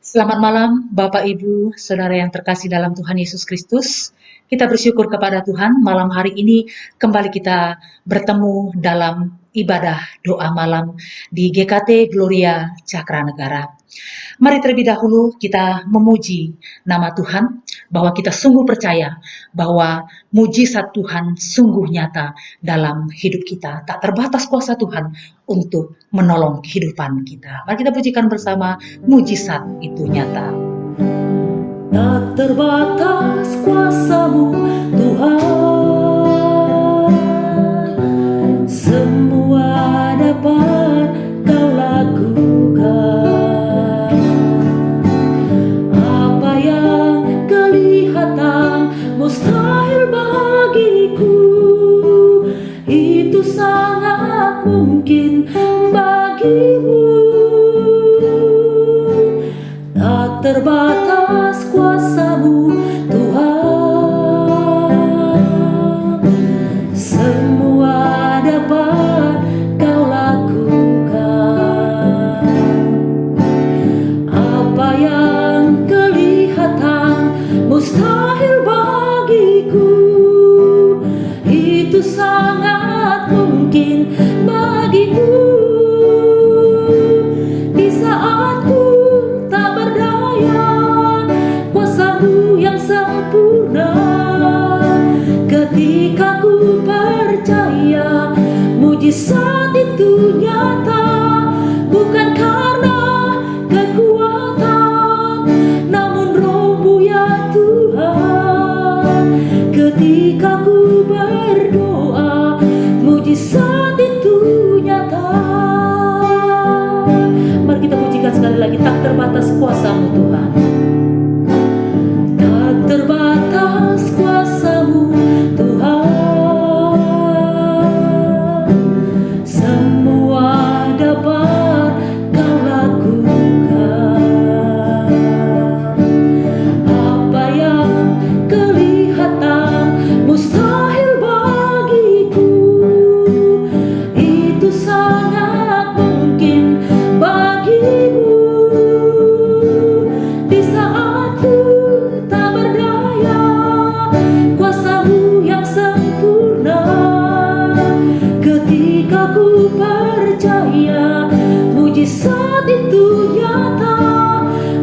Selamat malam, Bapak, Ibu, Saudara yang terkasih dalam Tuhan Yesus Kristus. Kita bersyukur kepada Tuhan, malam hari ini kembali kita bertemu dalam ibadah doa malam di GKT Gloria Cakra Negara. Mari terlebih dahulu kita memuji nama Tuhan, bahwa kita sungguh percaya bahwa mujizat Tuhan sungguh nyata dalam hidup kita. Tak terbatas kuasa Tuhan untuk menolong kehidupan kita. Mari kita pujikan bersama, mujizat itu nyata. Tak terbatas kuasa-Mu Tuhan, semua dapat Kau lakukan. Apa yang kelihatan mustahil bagiku, itu sangat mungkin bagimu. Tak terbatas kuasa-Mu Tuhan, semua dapat Kau lakukan. Apa yang kelihatan mustahil bagiku, itu sangat mungkin bagimu. Di saat ku tak berdaya, kuasa-Mu yang sempurna. Ketika ku percaya mujizat itu nyata, bukan karena kekuatan, namun Roh-Mu ya Tuhan. Ketika ku berdoa, mujizat itu nyata. Mari kita pujikan sekali lagi, tak terbatas kuasa-Mu Tuhan. Tak terbatas kuasa-Mu Tuhan, semua dapat Kau lakukan. Apa yang kelihatan mustahil bagiku, itu sangat mungkin bagimu. Di saat ku tak berdaya, kuasa-Mu yang sempurna. Ketika ku percaya mujizat itu nyata,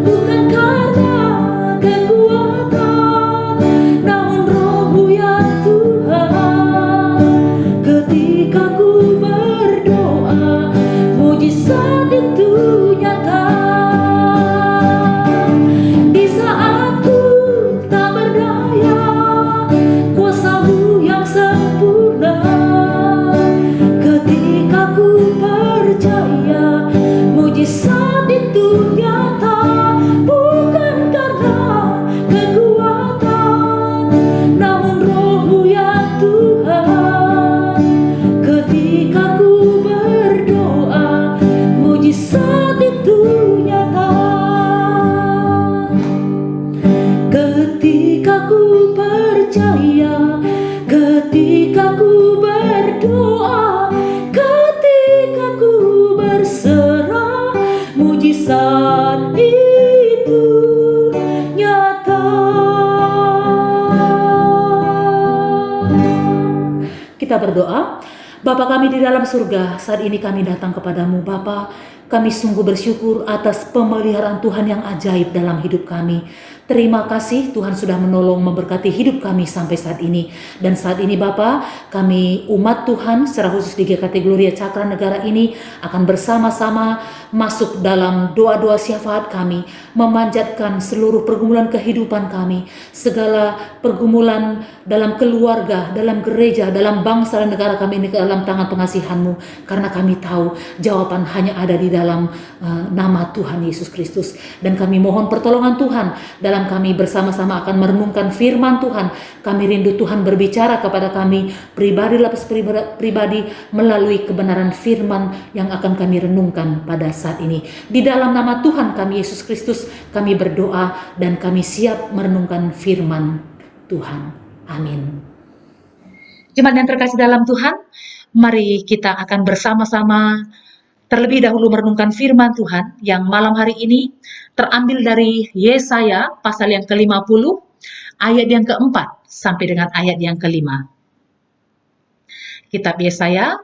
bukan karena kekuatan, namun Roh-Mu ya Tuhan. Ketika ku berdoa, mujizat itu nyata. Di saat ku tak berdaya, kuasa-Mu yang sempurna. Ketika ku percaya mujizat itu nyata, bukan karena kekuatan, namun Roh-Mu ya Tuhan. Ketika ku berdoa, mujizat itu nyata. Ketika ku percaya, ketika ku berdoa, ketika ku berserah, mujizat itu nyata. Kita berdoa. Bapa kami di dalam surga, saat ini kami datang kepadamu Bapa. Kami sungguh bersyukur atas pemeliharaan Tuhan yang ajaib dalam hidup kami. Terima kasih Tuhan sudah menolong memberkati hidup kami sampai saat ini. Dan saat ini Bapa, kami umat Tuhan secara khusus di GKT Gloria Cakra Negara ini akan bersama-sama masuk dalam doa-doa syafaat kami, memanjatkan seluruh pergumulan kehidupan kami, segala pergumulan dalam keluarga, dalam gereja, dalam bangsa dan negara kami ini ke dalam tangan pengasihan-Mu, karena kami tahu jawaban hanya ada di dalam nama Tuhan Yesus Kristus. Dan kami mohon pertolongan Tuhan dalam kami bersama-sama akan merenungkan firman Tuhan. Kami rindu Tuhan berbicara kepada kami pribadi lepas pribadi melalui kebenaran firman yang akan kami renungkan pada saat ini. Di dalam nama Tuhan kami Yesus Kristus kami berdoa dan kami siap merenungkan firman Tuhan. Amin. Jemaat yang terkasih dalam Tuhan, mari kita akan bersama-sama terlebih dahulu merenungkan firman Tuhan yang malam hari ini terambil dari Yesaya pasal yang ke-50, ayat yang keempat sampai dengan ayat yang kelima. Kitab Yesaya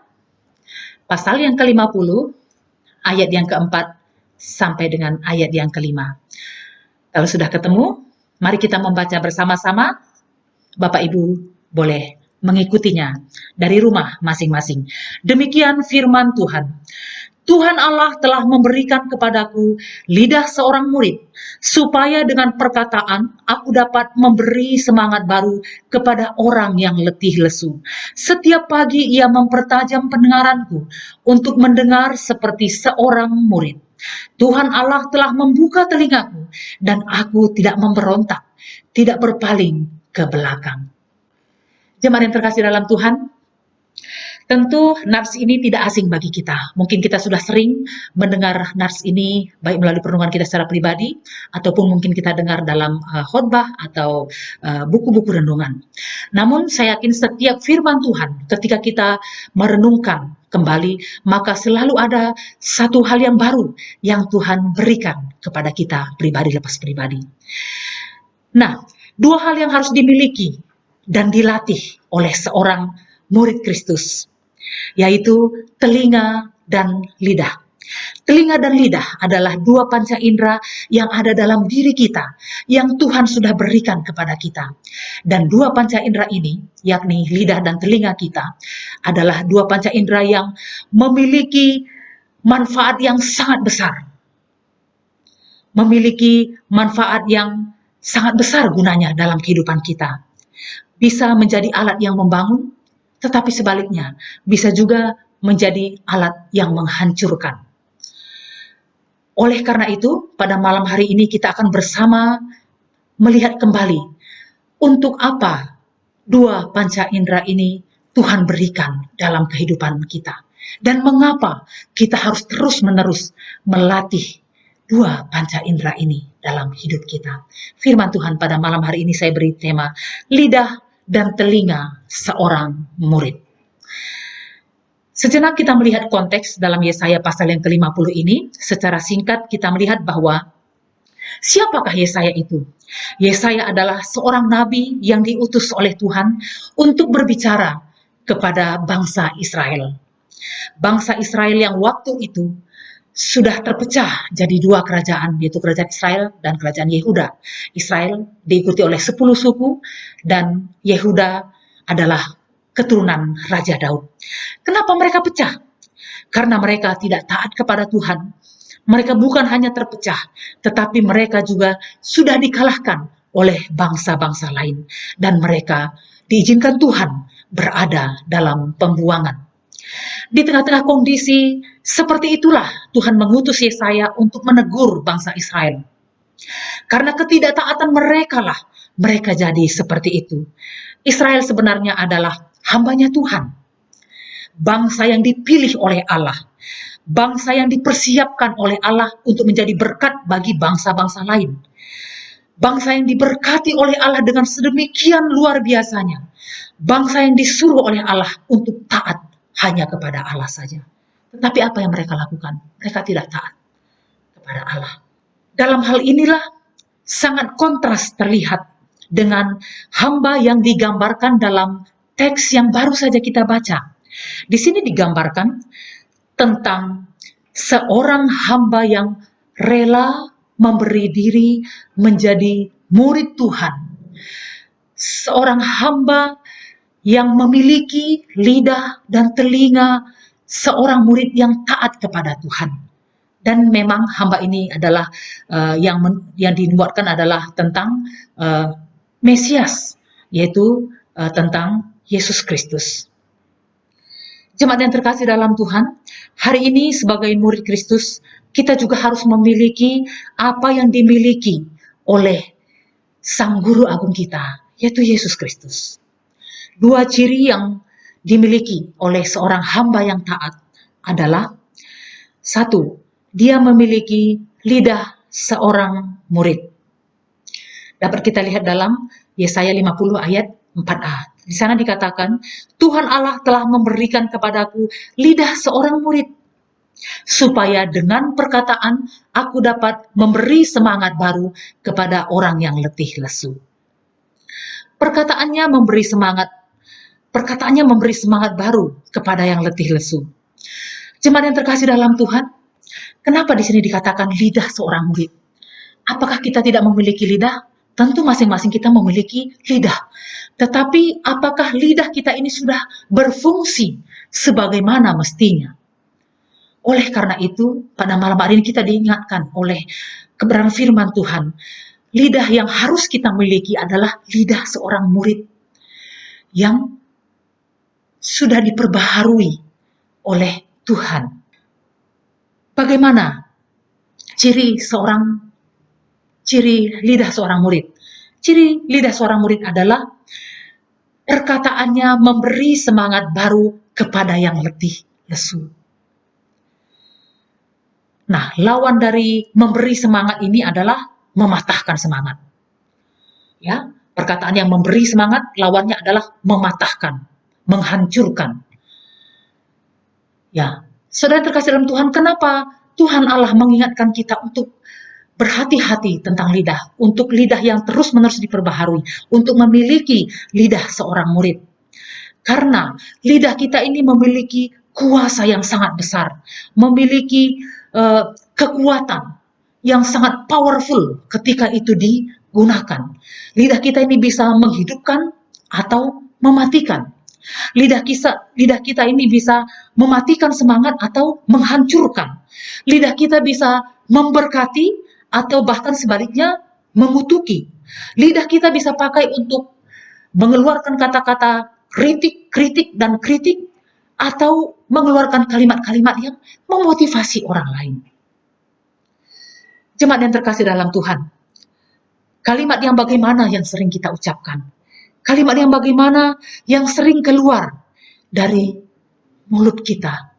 pasal yang ke-50, ayat yang keempat sampai dengan ayat yang kelima. Kalau sudah ketemu, mari kita membaca bersama-sama. Bapak Ibu boleh mengikutinya dari rumah masing-masing. Demikian firman Tuhan. Tuhan Allah telah memberikan kepadaku lidah seorang murid, supaya dengan perkataan aku dapat memberi semangat baru kepada orang yang letih lesu. Setiap pagi ia mempertajam pendengaranku untuk mendengar seperti seorang murid. Tuhan Allah telah membuka telingaku dan aku tidak memberontak, tidak berpaling ke belakang. Jemaat yang terkasih dalam Tuhan, tentu nats ini tidak asing bagi kita. Mungkin kita sudah sering mendengar nats ini baik melalui perenungan kita secara pribadi ataupun mungkin kita dengar dalam khotbah atau buku-buku renungan. Namun saya yakin setiap firman Tuhan ketika kita merenungkan kembali, maka selalu ada satu hal yang baru yang Tuhan berikan kepada kita pribadi lepas pribadi. Nah, dua hal yang harus dimiliki dan dilatih oleh seorang murid Kristus, yaitu telinga dan lidah. Telinga dan lidah adalah dua panca indera yang ada dalam diri kita, yang Tuhan sudah berikan kepada kita. Dan dua panca indera ini, yakni lidah dan telinga kita, adalah dua panca indera yang memiliki manfaat yang sangat besar. Memiliki manfaat yang sangat besar gunanya dalam kehidupan kita. Bisa menjadi alat yang membangun, tetapi sebaliknya bisa juga menjadi alat yang menghancurkan. Oleh karena itu, pada malam hari ini kita akan bersama melihat kembali untuk apa dua panca indera ini Tuhan berikan dalam kehidupan kita. Dan mengapa kita harus terus-menerus melatih dua panca indera ini dalam hidup kita. Firman Tuhan pada malam hari ini saya beri tema lidah dan telinga seorang murid. Sejenak kita melihat konteks dalam Yesaya pasal yang ke-50 ini. Secara singkat kita melihat bahwa siapakah Yesaya itu? Yesaya adalah seorang nabi yang diutus oleh Tuhan untuk berbicara kepada bangsa Israel. Bangsa Israel yang waktu itu sudah terpecah jadi dua kerajaan, yaitu kerajaan Israel dan kerajaan Yehuda. Israel diikuti oleh 10 suku dan Yehuda adalah keturunan Raja Daud. Kenapa mereka pecah? Karena mereka tidak taat kepada Tuhan. Mereka bukan hanya terpecah, tetapi mereka juga sudah dikalahkan oleh bangsa-bangsa lain. Dan mereka diizinkan Tuhan berada dalam pembuangan. Di tengah-tengah kondisi seperti itulah Tuhan mengutus Yesaya untuk menegur bangsa Israel. Karena ketidaktaatan mereka lah mereka jadi seperti itu. Israel sebenarnya adalah hambanya Tuhan. Bangsa yang dipilih oleh Allah. Bangsa yang dipersiapkan oleh Allah untuk menjadi berkat bagi bangsa-bangsa lain. Bangsa yang diberkati oleh Allah dengan sedemikian luar biasanya. Bangsa yang disuruh oleh Allah untuk taat hanya kepada Allah saja. Tetapi apa yang mereka lakukan? Mereka tidak taat kepada Allah. Dalam hal inilah sangat kontras terlihat dengan hamba yang digambarkan dalam teks yang baru saja kita baca. Di sini digambarkan tentang seorang hamba yang rela memberi diri menjadi murid Tuhan. Seorang hamba yang memiliki lidah dan telinga seorang murid yang taat kepada Tuhan. Dan memang hamba ini adalah yang dinubuatkan adalah tentang Mesias, yaitu tentang Yesus Kristus. Jemaat yang terkasih dalam Tuhan, hari ini sebagai murid Kristus, kita juga harus memiliki apa yang dimiliki oleh Sang Guru Agung kita, yaitu Yesus Kristus. Dua ciri yang dimiliki oleh seorang hamba yang taat adalah, satu, dia memiliki lidah seorang murid. Dapat kita lihat dalam Yesaya 50 ayat 4a. Di sana dikatakan, Tuhan Allah telah memberikan kepadaku lidah seorang murid. supaya dengan perkataan aku dapat memberi semangat baru kepada orang yang letih lesu. Perkataannya memberi semangat baru kepada yang letih lesu. Jemaat yang terkasih dalam Tuhan, kenapa di sini dikatakan lidah seorang murid? Apakah kita tidak memiliki lidah? Tentu masing-masing kita memiliki lidah. Tetapi apakah lidah kita ini sudah berfungsi sebagaimana mestinya? Oleh karena itu, pada malam hari ini kita diingatkan oleh kebenaran firman Tuhan. Lidah yang harus kita miliki adalah lidah seorang murid yang sudah diperbaharui oleh Tuhan. Bagaimana ciri lidah seorang murid? Ciri lidah seorang murid adalah perkataannya memberi semangat baru kepada yang letih lesu. Nah, lawan dari memberi semangat ini adalah mematahkan semangat. Ya, perkataan yang memberi semangat lawannya adalah mematahkan, menghancurkan. Ya, saudara terkasih dalam Tuhan, kenapa Tuhan Allah mengingatkan kita untuk berhati-hati tentang lidah, untuk lidah yang terus-menerus diperbaharui, untuk memiliki lidah seorang murid. Karena lidah kita ini memiliki kuasa yang sangat besar, memiliki kekuatan yang sangat powerful ketika itu digunakan. Lidah kita ini bisa menghidupkan atau mematikan. Lidah kita ini bisa mematikan semangat atau menghancurkan. Lidah kita bisa memberkati atau bahkan sebaliknya mengutuki. Lidah kita bisa pakai untuk mengeluarkan kata-kata kritik dan kritik, atau mengeluarkan kalimat-kalimat yang memotivasi orang lain. Jemaat yang terkasih dalam Tuhan, kalimat yang bagaimana yang sering kita ucapkan? Kalimat yang bagaimana yang sering keluar dari mulut kita,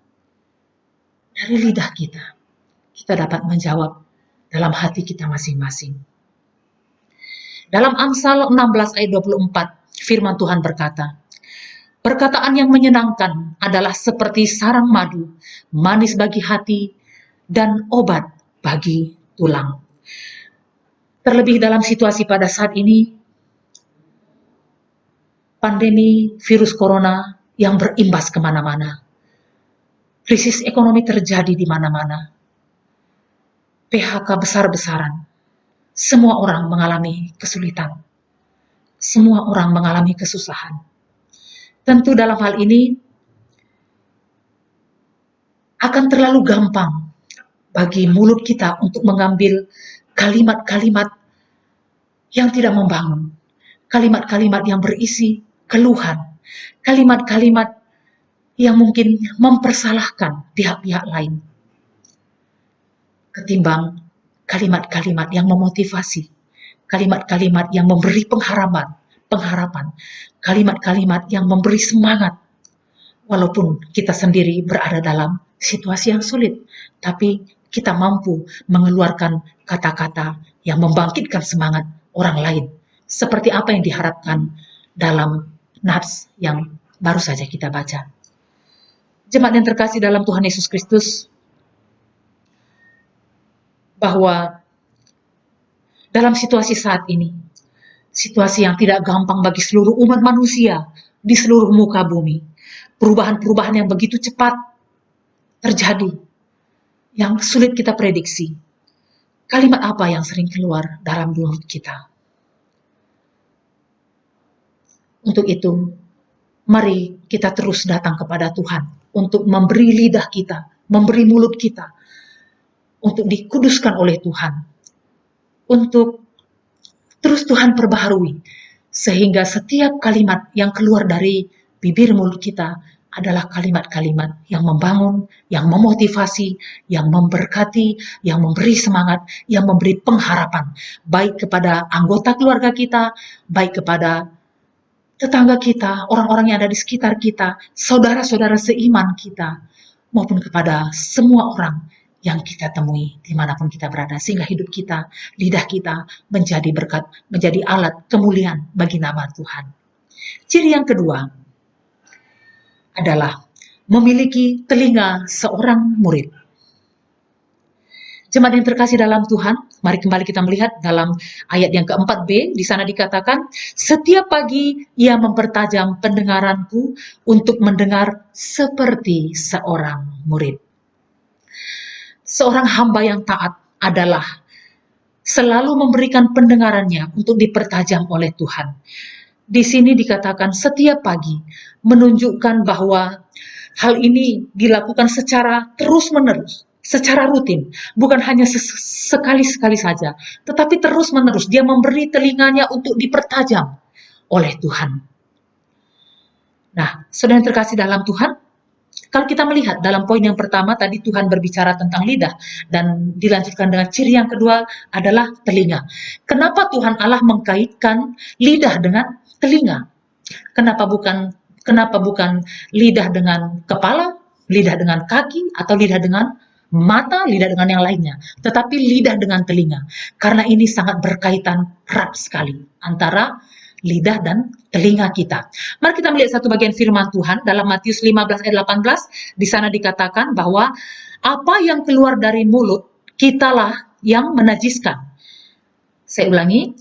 dari lidah kita? Kita dapat menjawab dalam hati kita masing-masing. Dalam Amsal 16 ayat 24, firman Tuhan berkata, perkataan yang menyenangkan adalah seperti sarang madu, manis bagi hati, dan obat bagi tulang. Terlebih dalam situasi pada saat ini, pandemi virus corona yang berimbas kemana-mana. Krisis ekonomi terjadi di mana-mana. PHK besar-besaran. Semua orang mengalami kesulitan. Semua orang mengalami kesusahan. Tentu dalam hal ini akan terlalu gampang bagi mulut kita untuk mengambil kalimat-kalimat yang tidak membangun, kalimat-kalimat yang berisi keluhan, kalimat-kalimat yang mungkin mempersalahkan pihak-pihak lain, ketimbang kalimat-kalimat yang memotivasi, kalimat-kalimat yang memberi pengharapan, kalimat-kalimat yang memberi semangat. Walaupun kita sendiri berada dalam situasi yang sulit, tapi kita mampu mengeluarkan kata-kata yang membangkitkan semangat orang lain, seperti apa yang diharapkan dalam nats yang baru saja kita baca. Jemaat yang terkasih dalam Tuhan Yesus Kristus, bahwa dalam situasi saat ini, situasi yang tidak gampang bagi seluruh umat manusia di seluruh muka bumi. Perubahan-perubahan yang begitu cepat terjadi, yang sulit kita prediksi. Kalimat apa yang sering keluar dalam mulut kita? Untuk itu, mari kita terus datang kepada Tuhan untuk memberi lidah kita, memberi mulut kita, untuk dikuduskan oleh Tuhan, untuk terus Tuhan perbaharui, sehingga setiap kalimat yang keluar dari bibir mulut kita adalah kalimat-kalimat yang membangun, yang memotivasi, yang memberkati, yang memberi semangat, yang memberi pengharapan, baik kepada anggota keluarga kita, baik kepada tetangga kita, orang-orang yang ada di sekitar kita, saudara-saudara seiman kita, maupun kepada semua orang yang kita temui dimanapun kita berada, sehingga hidup kita, lidah kita menjadi berkat, menjadi alat kemuliaan bagi nama Tuhan. Ciri yang kedua adalah memiliki telinga seorang murid. Jemaat yang terkasih dalam Tuhan, mari kembali kita melihat dalam ayat yang keempat B, di sana dikatakan, setiap pagi ia mempertajam pendengaranku untuk mendengar seperti seorang murid. Seorang hamba yang taat adalah selalu memberikan pendengarannya untuk dipertajam oleh Tuhan. Di sini dikatakan setiap pagi, menunjukkan bahwa hal ini dilakukan secara terus-menerus, secara rutin, bukan hanya sekali-sekali saja, tetapi terus-menerus dia memberi telinganya untuk dipertajam oleh Tuhan. Nah, saudara yang terkasih dalam Tuhan, kalau kita melihat dalam poin yang pertama tadi Tuhan berbicara tentang lidah dan dilanjutkan dengan ciri yang kedua adalah telinga. Kenapa Tuhan Allah mengkaitkan lidah dengan telinga? Kenapa bukan lidah dengan kepala, lidah dengan kaki, atau lidah dengan mata, lidah dengan yang lainnya, tetapi lidah dengan telinga. Karena ini sangat berkaitan erat sekali antara lidah dan telinga kita. Mari kita melihat satu bagian firman Tuhan dalam Matius 15 ayat 18. Di sana dikatakan bahwa apa yang keluar dari mulut kitalah yang menajiskan. Saya ulangi,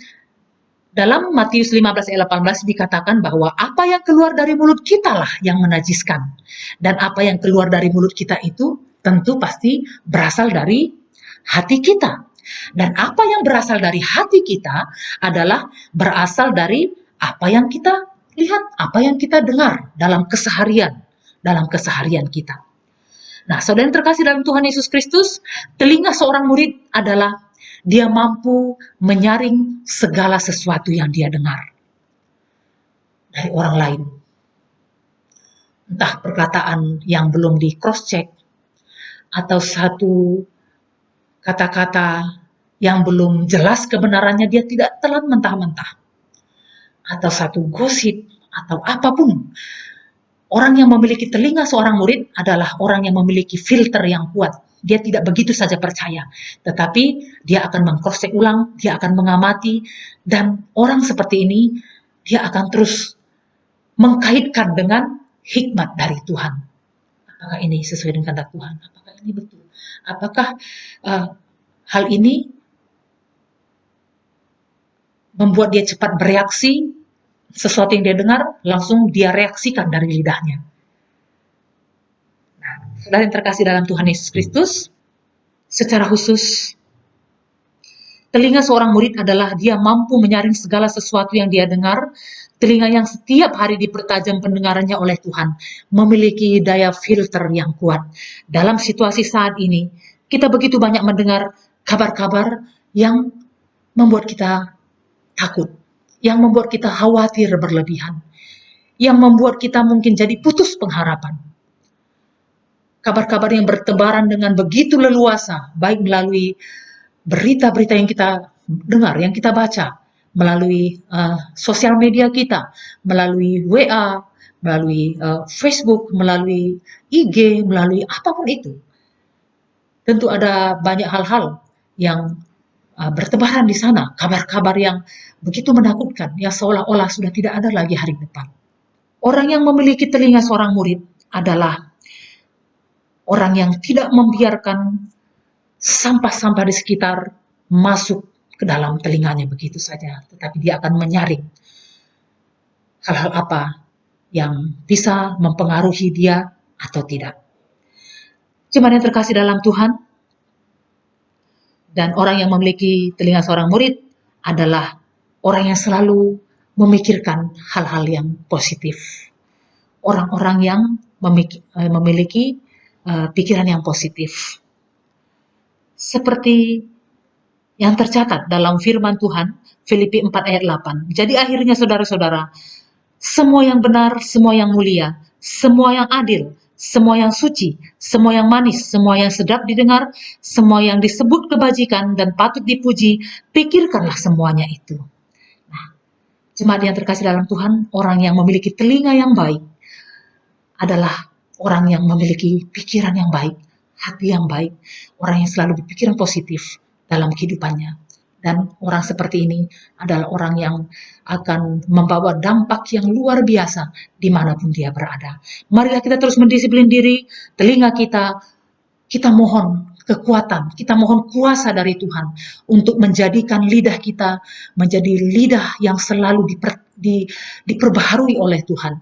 dalam Matius 15 ayat 18 dikatakan bahwa apa yang keluar dari mulut kita lah yang menajiskan. Dan apa yang keluar dari mulut kita itu tentu pasti berasal dari hati kita. Dan apa yang berasal dari hati kita adalah berasal dari apa yang kita lihat, apa yang kita dengar dalam keseharian kita. Nah, saudara yang terkasih dalam Tuhan Yesus Kristus, telinga seorang murid adalah dia mampu menyaring segala sesuatu yang dia dengar dari orang lain. Entah perkataan yang belum di cross check, atau satu kata-kata yang belum jelas kebenarannya dia tidak telan mentah-mentah. Atau satu gosip, atau apapun. Orang yang memiliki telinga seorang murid adalah orang yang memiliki filter yang kuat. Dia tidak begitu saja percaya, tetapi dia akan meng-cross-check ulang, dia akan mengamati, dan orang seperti ini, dia akan terus mengkaitkan dengan hikmat dari Tuhan. Apakah ini sesuai dengan kehendak Tuhan? Apakah ini betul? Apakah hal ini membuat dia cepat bereaksi, sesuatu yang dia dengar, langsung dia reaksikan dari lidahnya. Saudara yang terkasih dalam Tuhan Yesus Kristus, secara khusus, telinga seorang murid adalah dia mampu menyaring segala sesuatu yang dia dengar, telinga yang setiap hari dipertajam pendengarannya oleh Tuhan, memiliki daya filter yang kuat. Dalam situasi saat ini, kita begitu banyak mendengar kabar-kabar yang membuat kita takut, yang membuat kita khawatir berlebihan, yang membuat kita mungkin jadi putus pengharapan. Kabar-kabar yang bertebaran dengan begitu leluasa, baik melalui berita-berita yang kita dengar, yang kita baca, melalui sosial media kita, melalui WA, melalui Facebook, melalui IG, melalui apapun itu. Tentu ada banyak hal-hal yang bertebaran di sana, kabar-kabar yang begitu menakutkan, yang seolah-olah sudah tidak ada lagi hari depan. Orang yang memiliki telinga seorang murid adalah orang yang tidak membiarkan sampah-sampah di sekitar masuk ke dalam telinganya begitu saja, tetapi dia akan menyaring hal-hal apa yang bisa mempengaruhi dia atau tidak. Jemaat yang terkasih dalam Tuhan, dan orang yang memiliki telinga seorang murid adalah orang yang selalu memikirkan hal-hal yang positif. Orang-orang yang memiliki pikiran yang positif. Seperti yang tercatat dalam firman Tuhan, Filipi 4 ayat 8. Jadi akhirnya saudara-saudara, semua yang benar, semua yang mulia, semua yang adil, semua yang suci, semua yang manis, semua yang sedap didengar, semua yang disebut kebajikan dan patut dipuji, pikirkanlah semuanya itu. Nah, jemaat yang terkasih dalam Tuhan, orang yang memiliki telinga yang baik adalah orang yang memiliki pikiran yang baik, hati yang baik, orang yang selalu berpikiran positif dalam kehidupannya. Dan orang seperti ini adalah orang yang akan membawa dampak yang luar biasa dimanapun dia berada. Marilah kita terus mendisiplin diri, telinga kita mohon kekuatan, kita mohon kuasa dari Tuhan untuk menjadikan lidah kita menjadi lidah yang selalu diperbaharui oleh Tuhan,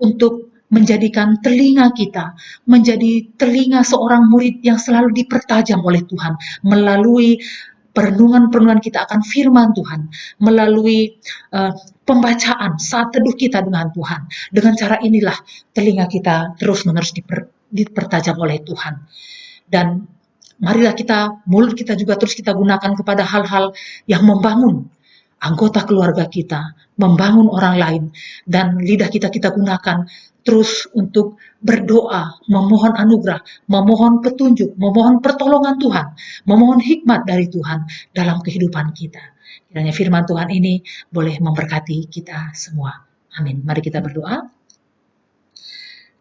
untuk menjadikan telinga kita menjadi telinga seorang murid yang selalu dipertajam oleh Tuhan melalui perenungan-perenungan kita akan firman Tuhan, melalui pembacaan saat teduh kita dengan Tuhan. Dengan cara inilah telinga kita terus-menerus dipertajam oleh Tuhan. Dan marilah mulut kita juga terus kita gunakan kepada hal-hal yang membangun anggota keluarga kita, membangun orang lain, dan lidah kita gunakan terus untuk berdoa, memohon anugerah, memohon petunjuk, memohon pertolongan Tuhan, memohon hikmat dari Tuhan dalam kehidupan kita. Kiranya firman Tuhan ini boleh memberkati kita semua. Amin. Mari kita berdoa.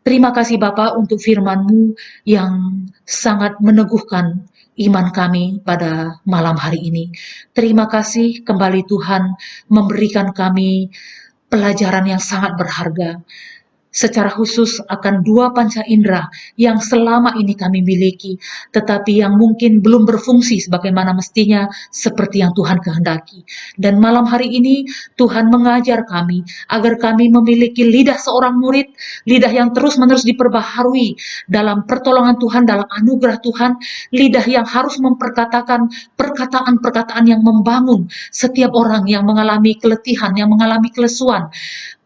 Terima kasih Bapa untuk firman-Mu yang sangat meneguhkan iman kami pada malam hari ini. Terima kasih kembali Tuhan memberikan kami pelajaran yang sangat berharga. Secara khusus akan dua panca indera yang selama ini kami miliki, tetapi yang mungkin belum berfungsi sebagaimana mestinya seperti yang Tuhan kehendaki. Dan malam hari ini Tuhan mengajar kami agar kami memiliki lidah seorang murid, lidah yang terus-menerus diperbaharui dalam pertolongan Tuhan, dalam anugerah Tuhan, lidah yang harus memperkatakan perkataan-perkataan yang membangun setiap orang yang mengalami keletihan, yang mengalami kelesuan,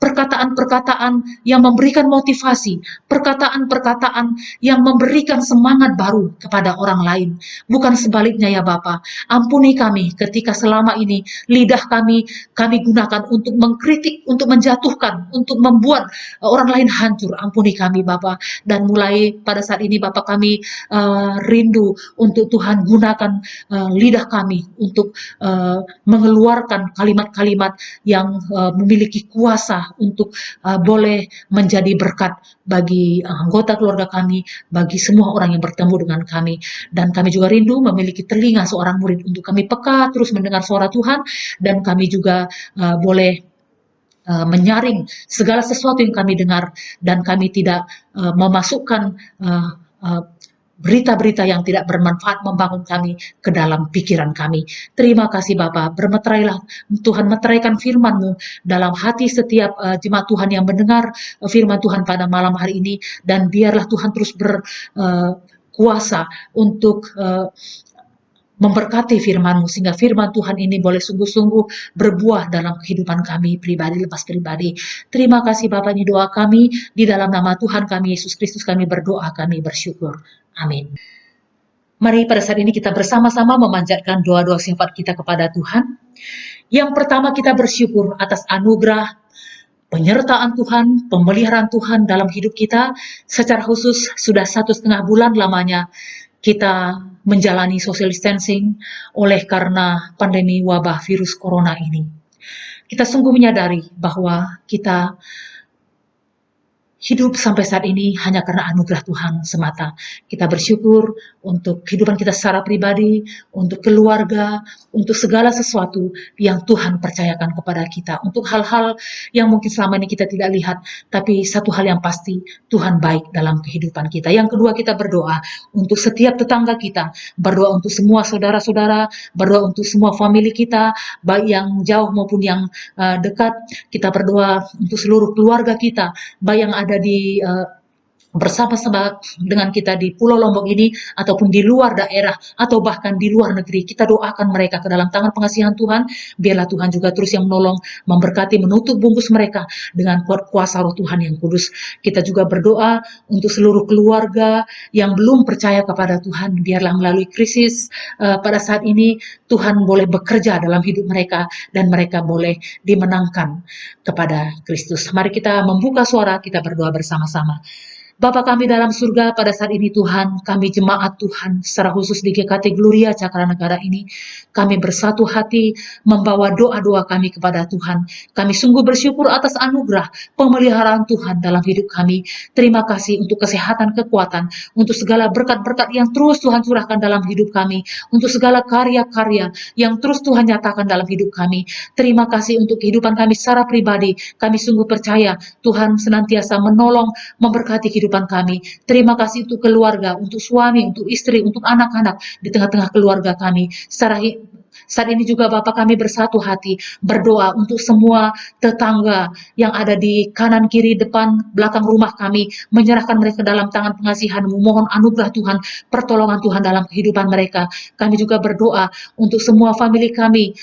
perkataan-perkataan yang memberikan motivasi, perkataan-perkataan yang memberikan semangat baru kepada orang lain. Bukan sebaliknya ya Bapa. Ampuni kami ketika selama ini lidah kami gunakan untuk mengkritik, untuk menjatuhkan, untuk membuat orang lain hancur. Ampuni kami Bapa. Dan mulai pada saat ini Bapa kami rindu untuk Tuhan gunakan lidah kami untuk mengeluarkan kalimat-kalimat yang memiliki kuasa untuk boleh menjadi berkat bagi anggota keluarga kami, bagi semua orang yang bertemu dengan kami. Dan kami juga rindu memiliki telinga seorang murid untuk kami peka terus mendengar suara Tuhan, dan kami juga boleh menyaring segala sesuatu yang kami dengar, dan kami tidak memasukkan berita-berita yang tidak bermanfaat membangun kami ke dalam pikiran kami. Terima kasih Bapa, bermeterailah Tuhan, meteraikan firman-Mu dalam hati setiap jemaat Tuhan yang mendengar firman Tuhan pada malam hari ini, dan biarlah Tuhan terus berkuasa untuk memberkati firman-Mu, sehingga firman Tuhan ini boleh sungguh-sungguh berbuah dalam kehidupan kami pribadi lepas pribadi. Terima kasih Bapa, ini doa kami di dalam nama Tuhan kami Yesus Kristus kami berdoa, kami bersyukur. Amin. Mari pada saat ini kita bersama-sama memanjatkan doa-doa syafaat kita kepada Tuhan. Yang pertama, kita bersyukur atas anugerah penyertaan Tuhan, pemeliharaan Tuhan dalam hidup kita. Secara khusus sudah 1,5 bulan lamanya kita menjalani social distancing oleh karena pandemi wabah virus corona ini. Kita sungguh menyadari bahwa kita hidup sampai saat ini hanya karena anugerah Tuhan semata. Kita bersyukur untuk kehidupan kita secara pribadi, untuk keluarga, untuk segala sesuatu yang Tuhan percayakan kepada kita. Untuk hal-hal yang mungkin selama ini kita tidak lihat, tapi satu hal yang pasti, Tuhan baik dalam kehidupan kita. Yang kedua, kita berdoa untuk setiap tetangga kita, berdoa untuk semua saudara-saudara, berdoa untuk semua famili kita, baik yang jauh maupun yang dekat. Kita berdoa untuk seluruh keluarga kita, baik yang ada di bersama-sama dengan kita di Pulau Lombok ini, ataupun di luar daerah, atau bahkan di luar negeri. Kita doakan mereka ke dalam tangan pengasihan Tuhan. Biarlah Tuhan juga terus yang menolong, memberkati, menutup bungkus mereka dengan kuasa Roh Tuhan yang kudus. Kita juga berdoa untuk seluruh keluarga yang belum percaya kepada Tuhan. Biarlah melalui krisis pada saat ini, Tuhan boleh bekerja dalam hidup mereka, dan mereka boleh dimenangkan kepada Kristus. Mari kita membuka suara, kita berdoa bersama-sama. Bapa kami dalam surga, pada saat ini Tuhan, kami jemaat Tuhan, secara khusus di GKT Gloria Cakranegara ini, kami bersatu hati membawa doa-doa kami kepada Tuhan. Kami sungguh bersyukur atas anugerah pemeliharaan Tuhan dalam hidup kami. Terima kasih untuk kesehatan, kekuatan, untuk segala berkat-berkat yang terus Tuhan curahkan dalam hidup kami, untuk segala karya-karya yang terus Tuhan nyatakan dalam hidup kami. Terima kasih untuk kehidupan kami secara pribadi. Kami sungguh percaya Tuhan senantiasa menolong, memberkati kehidupan kehidupan kami. Terima kasih untuk keluarga, untuk suami, untuk istri, untuk anak-anak di tengah-tengah keluarga kami. Saat ini juga Bapak kami bersatu hati berdoa untuk semua tetangga yang ada di kanan, kiri, depan, belakang rumah kami, menyerahkan mereka dalam tangan pengasihan-Mu. Mohon anugerah Tuhan, pertolongan Tuhan dalam kehidupan mereka. Kami juga berdoa untuk semua famili kami,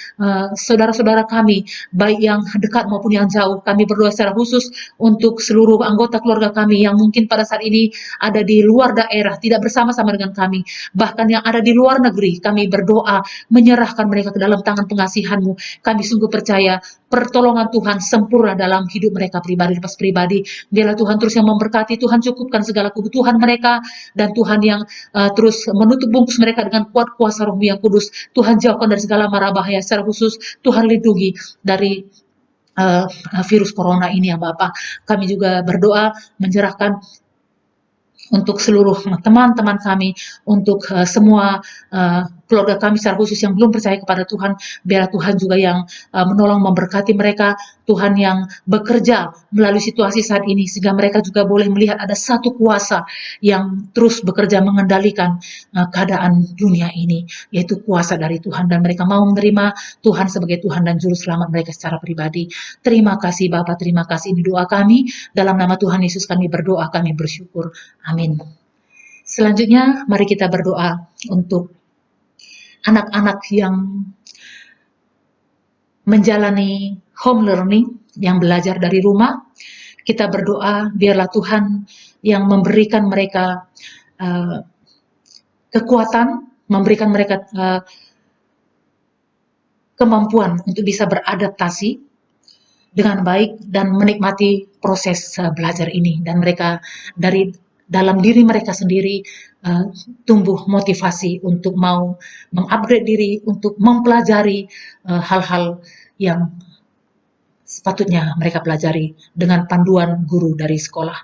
saudara-saudara kami, baik yang dekat maupun yang jauh. Kami berdoa secara khusus untuk seluruh anggota keluarga kami yang mungkin pada saat ini ada di luar daerah, tidak bersama-sama dengan kami, bahkan yang ada di luar negeri. Kami berdoa menyerahkan mereka ke dalam tangan pengasihan-Mu. Kami sungguh percaya pertolongan Tuhan sempurna dalam hidup mereka pribadi lepas pribadi. Biarlah Tuhan terus yang memberkati, Tuhan cukupkan segala kebutuhan mereka, dan Tuhan yang terus menutup bungkus mereka dengan kuat kuasa Roh-Mu yang kudus. Tuhan jauhkan dari segala mara bahaya, secara khusus Tuhan lindungi dari virus corona ini ya Bapak. Kami juga berdoa menyerahkan untuk seluruh teman-teman kami, untuk semua keluarga kami secara khusus yang belum percaya kepada Tuhan. Biarlah Tuhan juga yang menolong memberkati mereka, Tuhan yang bekerja melalui situasi saat ini, sehingga mereka juga boleh melihat ada satu kuasa yang terus bekerja mengendalikan keadaan dunia ini, yaitu kuasa dari Tuhan, dan mereka mau menerima Tuhan sebagai Tuhan dan Juru Selamat mereka secara pribadi. Terima kasih Bapak, terima kasih. Ini doa kami, dalam nama Tuhan Yesus kami berdoa, kami bersyukur. Amin. Selanjutnya, mari kita berdoa untuk anak-anak yang menjalani home learning, yang belajar dari rumah. Kita berdoa, biarlah Tuhan yang memberikan mereka kekuatan, memberikan mereka kemampuan untuk bisa beradaptasi dengan baik dan menikmati proses belajar ini, dan mereka dari dalam diri mereka sendiri tumbuh motivasi untuk mau mengupgrade diri, untuk mempelajari hal-hal yang sepatutnya mereka pelajari dengan panduan guru dari sekolah.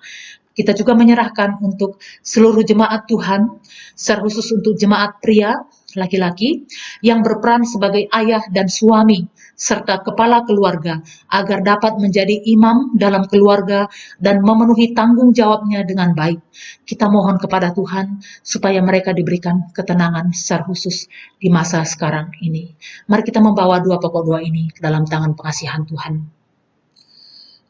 Kita juga menyerahkan untuk seluruh jemaat Tuhan, secara khusus untuk jemaat pria, laki-laki, yang berperan sebagai ayah dan suami, serta kepala keluarga, agar dapat menjadi imam dalam keluarga dan memenuhi tanggung jawabnya dengan baik. Kita mohon kepada Tuhan supaya mereka diberikan ketenangan secara khusus di masa sekarang ini. Mari kita membawa dua pokok doa ini ke dalam tangan pengasihan Tuhan.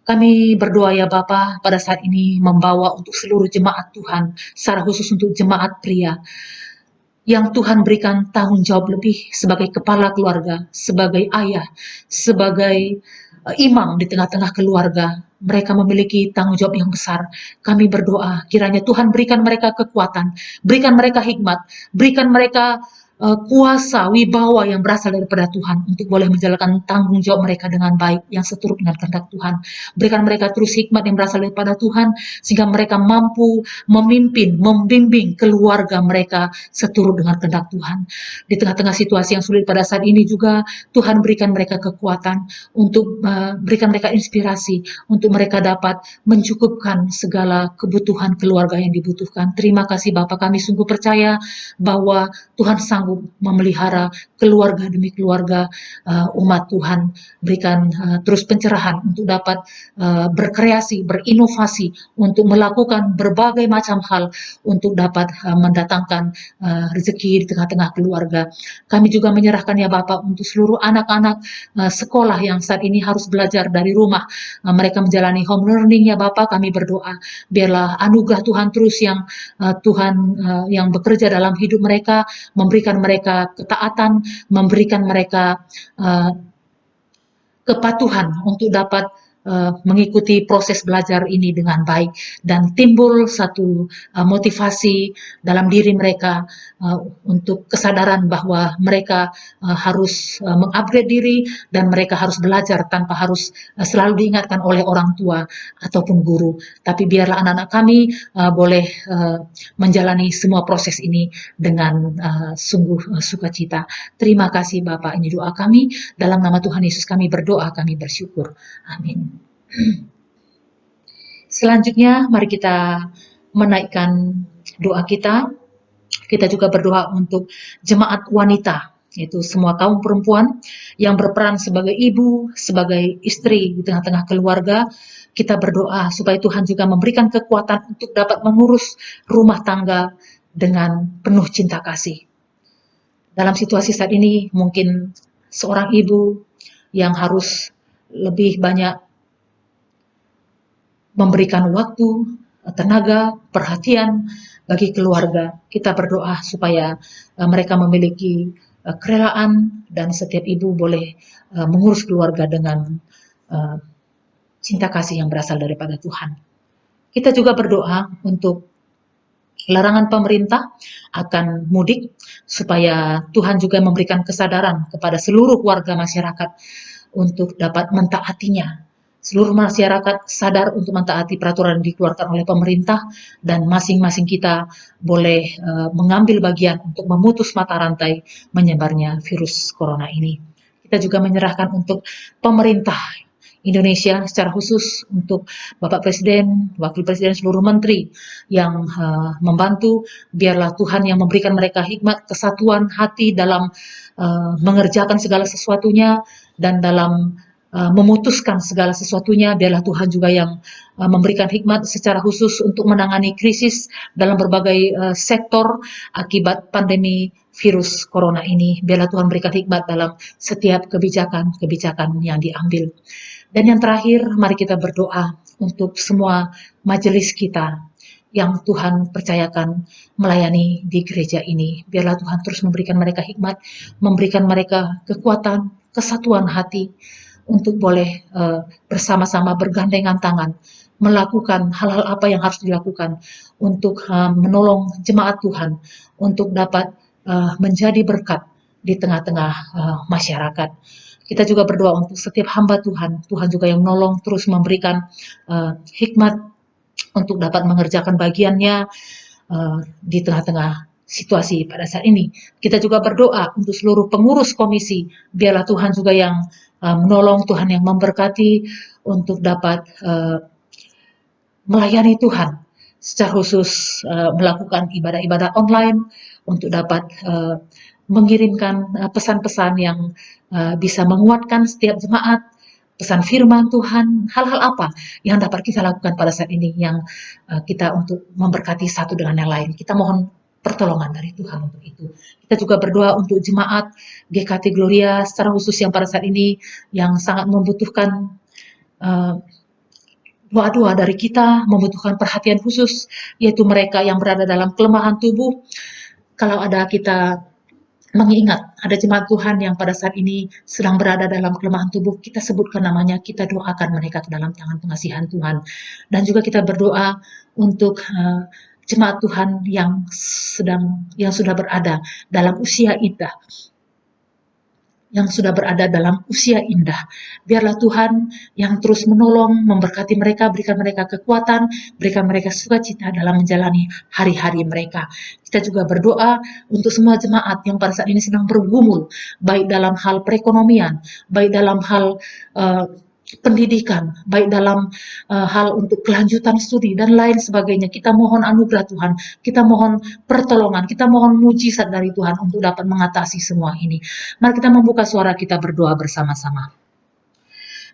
Kami berdoa ya Bapa, pada saat ini membawa untuk seluruh jemaat Tuhan, secara khusus untuk jemaat pria, yang Tuhan berikan tanggung jawab lebih sebagai kepala keluarga, sebagai ayah, sebagai imam di tengah-tengah keluarga. Mereka memiliki tanggung jawab yang besar. Kami berdoa, kiranya Tuhan berikan mereka kekuatan, berikan mereka hikmat, berikan mereka kuasa, wibawa yang berasal daripada Tuhan untuk boleh menjalankan tanggung jawab mereka dengan baik, yang seturut dengan kehendak Tuhan. Berikan mereka terus hikmat yang berasal daripada Tuhan, sehingga mereka mampu memimpin, membimbing keluarga mereka seturut dengan kehendak Tuhan. Di tengah-tengah situasi yang sulit pada saat ini juga, Tuhan berikan mereka kekuatan untuk berikan mereka inspirasi, untuk mereka dapat mencukupkan segala kebutuhan keluarga yang dibutuhkan. Terima kasih Bapak, kami sungguh percaya bahwa Tuhan sanggup memelihara keluarga demi keluarga umat Tuhan. Berikan terus pencerahan untuk dapat berkreasi, berinovasi, untuk melakukan berbagai macam hal untuk dapat mendatangkan rezeki di tengah-tengah keluarga. Kami juga menyerahkan ya Bapak untuk seluruh anak-anak sekolah yang saat ini harus belajar dari rumah. Mereka menjalani home learning ya Bapak, kami berdoa biarlah anugerah Tuhan terus yang Tuhan yang bekerja dalam hidup mereka, memberikan mereka ketaatan, memberikan mereka kepatuhan untuk dapat mengikuti proses belajar ini dengan baik, dan timbul satu motivasi dalam diri mereka untuk kesadaran bahwa mereka harus mengupgrade diri, dan mereka harus belajar tanpa harus selalu diingatkan oleh orang tua ataupun guru. Tapi biarlah anak-anak kami boleh menjalani semua proses ini dengan sungguh sukacita. Terima kasih Bapak, ini doa kami, dalam nama Tuhan Yesus kami berdoa, kami bersyukur. Amin. Selanjutnya, mari kita menaikkan doa kita. Kita juga berdoa untuk jemaat wanita yaitu semua kaum perempuan yang berperan sebagai ibu, sebagai istri di tengah-tengah keluarga. Kita berdoa supaya Tuhan juga memberikan kekuatan untuk dapat mengurus rumah tangga dengan penuh cinta kasih. Dalam situasi saat ini, mungkin seorang ibu yang harus lebih banyak memberikan waktu, tenaga, perhatian bagi keluarga. Kita berdoa supaya mereka memiliki kerelaan dan setiap ibu boleh mengurus keluarga dengan cinta kasih yang berasal daripada Tuhan. Kita juga berdoa untuk larangan pemerintah akan mudik, supaya Tuhan juga memberikan kesadaran kepada seluruh warga masyarakat untuk dapat mentaatinya. Seluruh masyarakat sadar untuk mentaati peraturan yang dikeluarkan oleh pemerintah, dan masing-masing kita boleh mengambil bagian untuk memutus mata rantai menyebarnya virus corona ini. Kita juga menyerahkan untuk pemerintah Indonesia secara khusus untuk Bapak Presiden, Wakil Presiden, seluruh menteri yang membantu. Biarlah Tuhan yang memberikan mereka hikmat, kesatuan hati dalam mengerjakan segala sesuatunya, dan dalam memutuskan segala sesuatunya. Biarlah Tuhan juga yang memberikan hikmat secara khusus untuk menangani krisis dalam berbagai sektor akibat pandemi virus corona ini. Biarlah Tuhan berikan hikmat dalam setiap kebijakan-kebijakan yang diambil. Dan yang terakhir, mari kita berdoa untuk semua majelis kita yang Tuhan percayakan melayani di gereja ini. Biarlah Tuhan terus memberikan mereka hikmat, memberikan mereka kekuatan, kesatuan hati untuk boleh bersama-sama bergandengan tangan melakukan hal-hal apa yang harus dilakukan untuk menolong jemaat Tuhan untuk dapat menjadi berkat di tengah-tengah masyarakat. Kita juga berdoa untuk setiap hamba Tuhan. Tuhan juga yang menolong, terus memberikan hikmat untuk dapat mengerjakan bagiannya di tengah-tengah situasi pada saat ini. Kita juga berdoa untuk seluruh pengurus komisi. Biarlah Tuhan juga yang menolong, Tuhan yang memberkati untuk dapat melayani Tuhan secara khusus, melakukan ibadah-ibadah online untuk dapat mengirimkan pesan-pesan yang bisa menguatkan setiap jemaat, pesan firman Tuhan, hal-hal apa yang dapat kita lakukan pada saat ini yang kita untuk memberkati satu dengan yang lain. Kita mohon pertolongan dari Tuhan untuk itu. Kita juga berdoa untuk jemaat GKT Gloria secara khusus yang pada saat ini yang sangat membutuhkan doa-doa dari kita, membutuhkan perhatian khusus, yaitu mereka yang berada dalam kelemahan tubuh. Kalau ada kita mengingat ada jemaat Tuhan yang pada saat ini sedang berada dalam kelemahan tubuh, kita sebutkan namanya, kita doakan mereka ke dalam tangan pengasihan Tuhan. Dan juga kita berdoa untuk jemaat Tuhan yang sudah berada dalam usia indah, yang sudah berada dalam usia indah. Biarlah Tuhan yang terus menolong, memberkati mereka, berikan mereka kekuatan, berikan mereka sukacita dalam menjalani hari-hari mereka. Kita juga berdoa untuk semua jemaat yang pada saat ini sedang bergumul, baik dalam hal perekonomian, baik dalam hal pendidikan, baik dalam hal untuk kelanjutan studi dan lain sebagainya. Kita mohon anugerah Tuhan, kita mohon pertolongan, kita mohon mujizat dari Tuhan untuk dapat mengatasi semua ini. Mari kita membuka suara kita berdoa bersama-sama.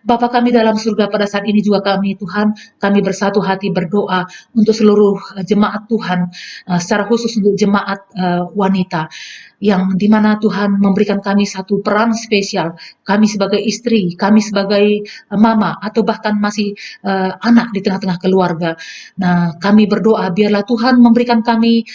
Bapa kami dalam surga, pada saat ini juga kami Tuhan, kami bersatu hati berdoa untuk seluruh jemaat Tuhan, secara khusus untuk jemaat wanita, yang dimana Tuhan memberikan kami satu peran spesial, kami sebagai istri, kami sebagai mama, atau bahkan masih anak di tengah-tengah keluarga. Nah, kami berdoa biarlah Tuhan memberikan kami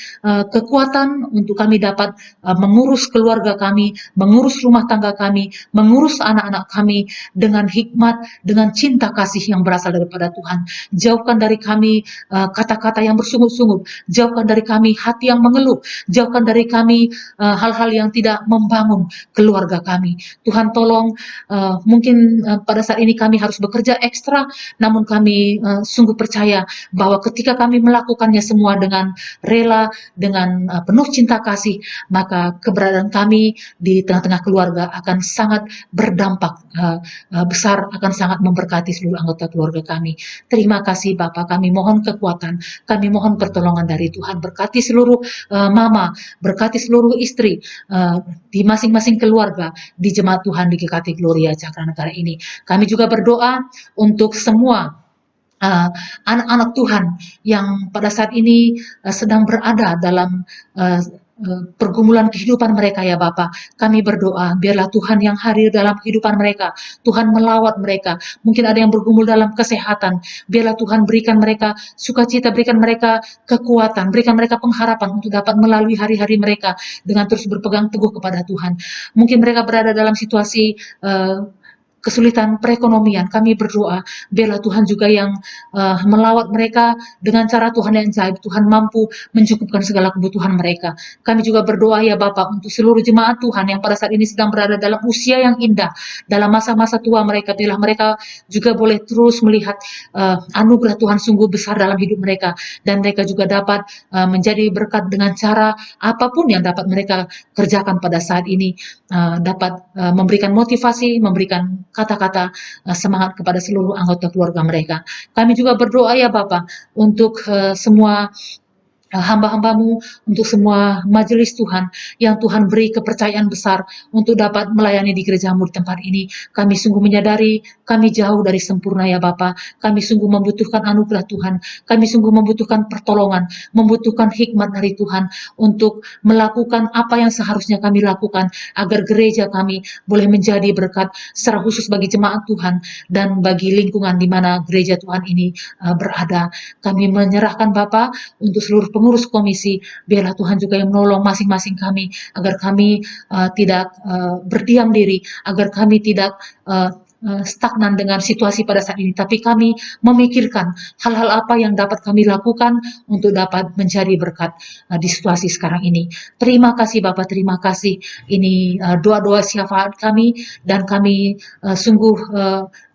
kekuatan untuk kami dapat mengurus keluarga kami, mengurus rumah tangga kami, mengurus anak-anak kami dengan hikmat, dengan cinta kasih yang berasal daripada Tuhan. Jauhkan dari kami kata-kata yang bersungut-sungut, jauhkan dari kami hati yang mengeluh, jauhkan dari kami hal-hal yang tidak membangun keluarga kami. Tuhan tolong, mungkin pada saat ini kami harus bekerja ekstra, namun kami sungguh percaya bahwa ketika kami melakukannya semua dengan rela, dengan penuh cinta kasih, maka keberadaan kami di tengah-tengah keluarga akan sangat berdampak besar, akan sangat memberkati seluruh anggota keluarga kami. Terima kasih Bapa, kami mohon kekuatan, kami mohon pertolongan dari Tuhan. Berkati seluruh mama, berkati seluruh istri, sendiri di masing-masing keluarga di Jemaat Tuhan di GKT Gloria Cakranegara ini. Kami juga berdoa untuk semua anak-anak Tuhan yang pada saat ini sedang berada dalam pergumulan kehidupan mereka ya Bapa. Kami berdoa biarlah Tuhan yang hadir dalam kehidupan mereka, Tuhan melawat mereka. Mungkin ada yang bergumul dalam kesehatan, biarlah Tuhan berikan mereka sukacita, berikan mereka kekuatan, berikan mereka pengharapan untuk dapat melalui hari-hari mereka dengan terus berpegang teguh kepada Tuhan. Mungkin mereka berada dalam situasi kesulitan perekonomian, kami berdoa biarlah Tuhan juga yang melawat mereka dengan cara Tuhan yang ajaib. Tuhan mampu mencukupkan segala kebutuhan mereka. Kami juga berdoa ya Bapak untuk seluruh jemaat Tuhan yang pada saat ini sedang berada dalam usia yang indah, dalam masa-masa tua mereka, biarlah mereka juga boleh terus melihat anugerah Tuhan sungguh besar dalam hidup mereka, dan mereka juga dapat menjadi berkat dengan cara apapun yang dapat mereka kerjakan pada saat ini, dapat memberikan motivasi, memberikan kata-kata semangat kepada seluruh anggota keluarga mereka. Kami juga berdoa ya Bapak untuk semua hamba-hambamu, untuk semua majelis Tuhan yang Tuhan beri kepercayaan besar untuk dapat melayani di gerejamu di tempat ini. Kami sungguh menyadari kami jauh dari sempurna ya Bapa. Kami sungguh membutuhkan anugerah Tuhan. Kami sungguh membutuhkan pertolongan, membutuhkan hikmat dari Tuhan untuk melakukan apa yang seharusnya kami lakukan agar gereja kami boleh menjadi berkat secara khusus bagi jemaat Tuhan dan bagi lingkungan di mana gereja Tuhan ini berada. Kami menyerahkan Bapa untuk seluruh pengurus komisi, biarlah Tuhan juga yang menolong masing-masing kami, agar kami tidak berdiam diri, agar kami tidak stagnan dengan situasi pada saat ini, tapi kami memikirkan hal-hal apa yang dapat kami lakukan untuk dapat menjadi berkat di situasi sekarang ini. Terima kasih Bapak, terima kasih. Ini doa-doa syafaat kami, dan kami sungguh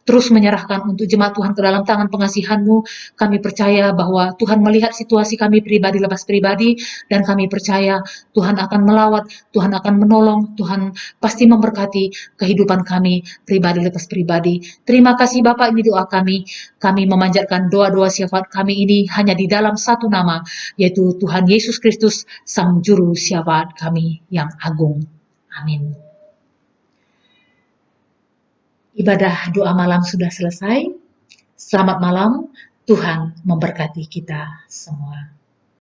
terus menyerahkan untuk jemaat Tuhan ke dalam tangan pengasihan-Mu. Kami percaya bahwa Tuhan melihat situasi kami pribadi lepas pribadi, dan kami percaya Tuhan akan melawat, Tuhan akan menolong, Tuhan pasti memberkati kehidupan kami pribadi lepas pribadi. Terima kasih Bapak, ini doa kami. Kami memanjatkan doa-doa syafaat kami ini hanya di dalam satu nama, yaitu Tuhan Yesus Kristus, Sang Juru Syafaat kami yang agung. Amin. Ibadah doa malam sudah selesai. Selamat malam, Tuhan memberkati kita semua.